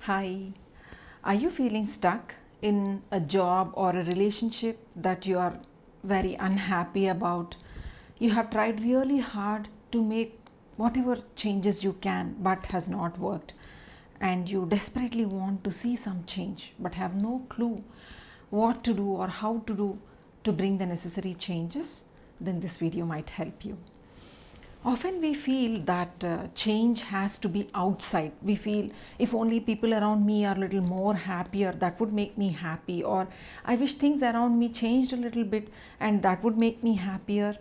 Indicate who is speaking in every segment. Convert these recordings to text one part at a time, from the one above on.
Speaker 1: Hi, are you feeling stuck in a job or a relationship that you are very unhappy about? You have tried really hard to make whatever changes you can but has not worked, and you desperately want to see some change but have no clue what to do or how to do to bring the necessary changes. Then this video might help you. Often we feel that change has to be outside. We feel if only people around me are a little more happier, that would make me happy, or I wish things around me changed a little bit and that would make me happier.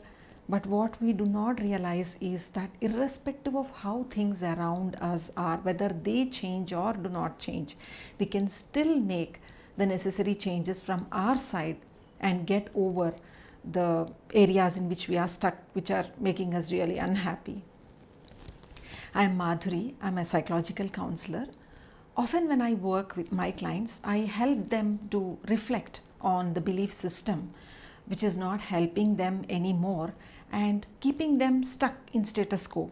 Speaker 1: But what we do not realize is that irrespective of how things around us are, whether they change or do not change, we can still make the necessary changes from our side and get over the areas in which we are stuck, which are making us really unhappy. I am Madhuri. I am a psychological counselor. Often when I work with my clients, I help them to reflect on the belief system which is not helping them anymore and keeping them stuck in status quo.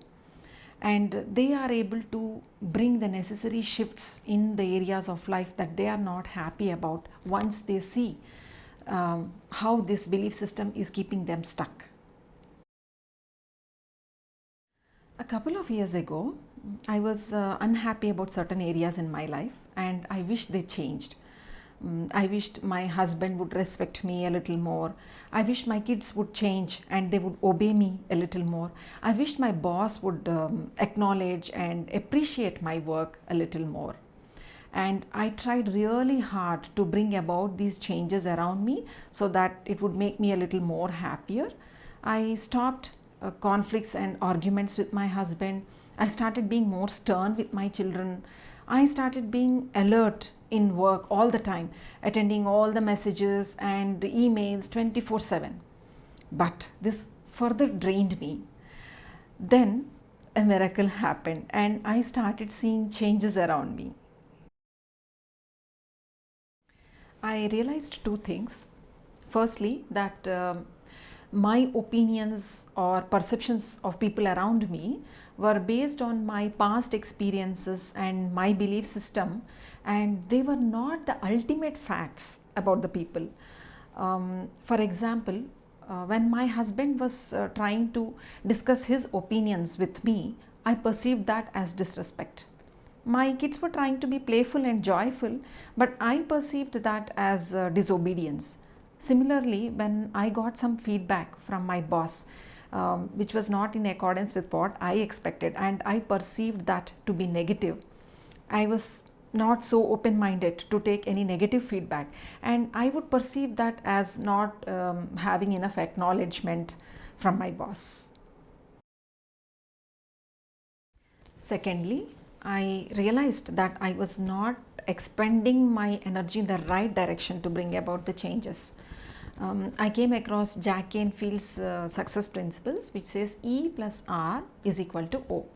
Speaker 1: And they are able to bring the necessary shifts in the areas of life that they are not happy about once they see how this belief system is keeping them stuck. A couple of years ago, I was unhappy about certain areas in my life and I wished they changed. I wished my husband would respect me a little more. I wished my kids would change and they would obey me a little more. I wished my boss would acknowledge and appreciate my work a little more. And I tried really hard to bring about these changes around me so that it would make me a little more happier. I stopped conflicts and arguments with my husband. I started being more stern with my children. I started being alert in work all the time, attending all the messages and emails 24/7. But this further drained me. Then a miracle happened and I started seeing changes around me. I realized two things. Firstly, that my opinions or perceptions of people around me were based on my past experiences and my belief system, and they were not the ultimate facts about the people. For example, when my husband was trying to discuss his opinions with me, I perceived that as disrespect. My kids were trying to be playful and joyful, but I perceived that as disobedience. Similarly, when I got some feedback from my boss, which was not in accordance with what I expected, and I perceived that to be negative, I was not so open-minded to take any negative feedback, and I would perceive that as not having enough acknowledgement from my boss. Secondly, I realized that I was not expending my energy in the right direction to bring about the changes. I came across Jack Canfield's success principles, which says E+R is equal to O.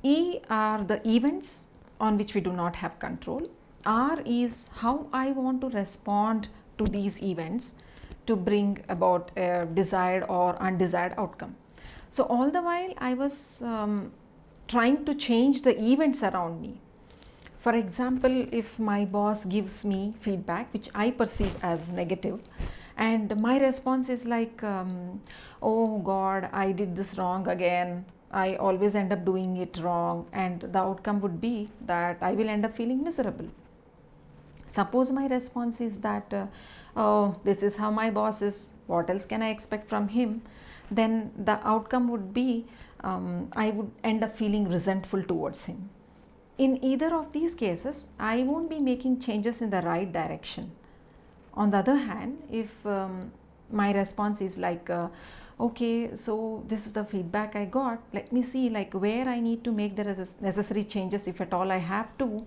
Speaker 1: E are the events on which we do not have control. R is how I want to respond to these events to bring about a desired or undesired outcome. So all the while I was trying to change the events around me. For example, if my boss gives me feedback which I perceive as negative, and my response is like, oh God, I did this wrong again. I always end up doing it wrong, and the outcome would be that I will end up feeling miserable. Suppose my response is that, oh, this is how my boss is, what else can I expect from him? Then the outcome would be I would end up feeling resentful towards him. In either of these cases, I won't be making changes in the right direction. On the other hand, if my response is like, okay, so this is the feedback I got, let me see like where I need to make the necessary changes if at all I have to,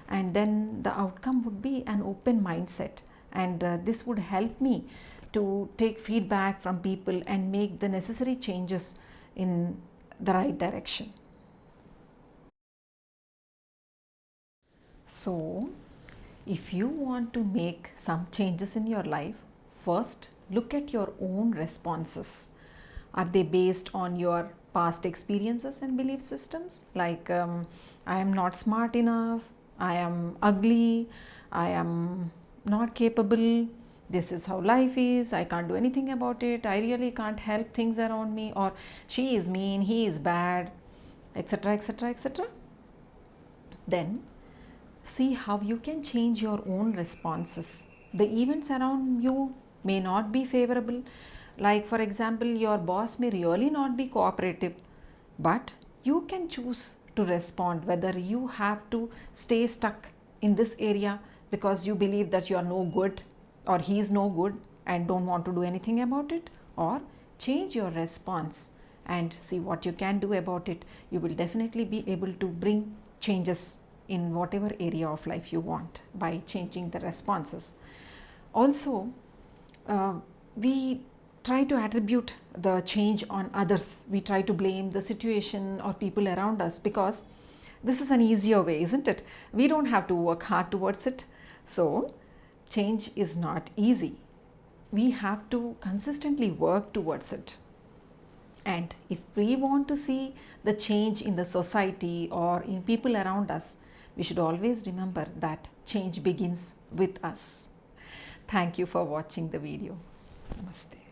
Speaker 1: and then the outcome would be an open mindset, and this would help me to take feedback from people and make the necessary changes in the right direction. So, if you want to make some changes in your life, first look at your own responses. Are they based on your past experiences and belief systems? Like, I am not smart enough, I am ugly, I am not capable, this is how life is, I can't do anything about it, I really can't help things around me, or she is mean, he is bad, etc., etc., etc. Then see how you can change your own responses. The events around you may not be favorable. Like, for example, your boss may really not be cooperative, but you can choose to respond whether you have to stay stuck in this area because you believe that you are no good or he is no good and don't want to do anything about it, or change your response and see what you can do about it. You will definitely be able to bring changes in whatever area of life you want by changing the responses. Also, we try to attribute the change on others. We try to blame the situation or people around us because this is an easier way, isn't it? We don't have to work hard towards it. So, change is not easy. We have to consistently work towards it. And if we want to see the change in the society or in people around us, we should always remember that change begins with us. Thank you for watching the video. Namaste.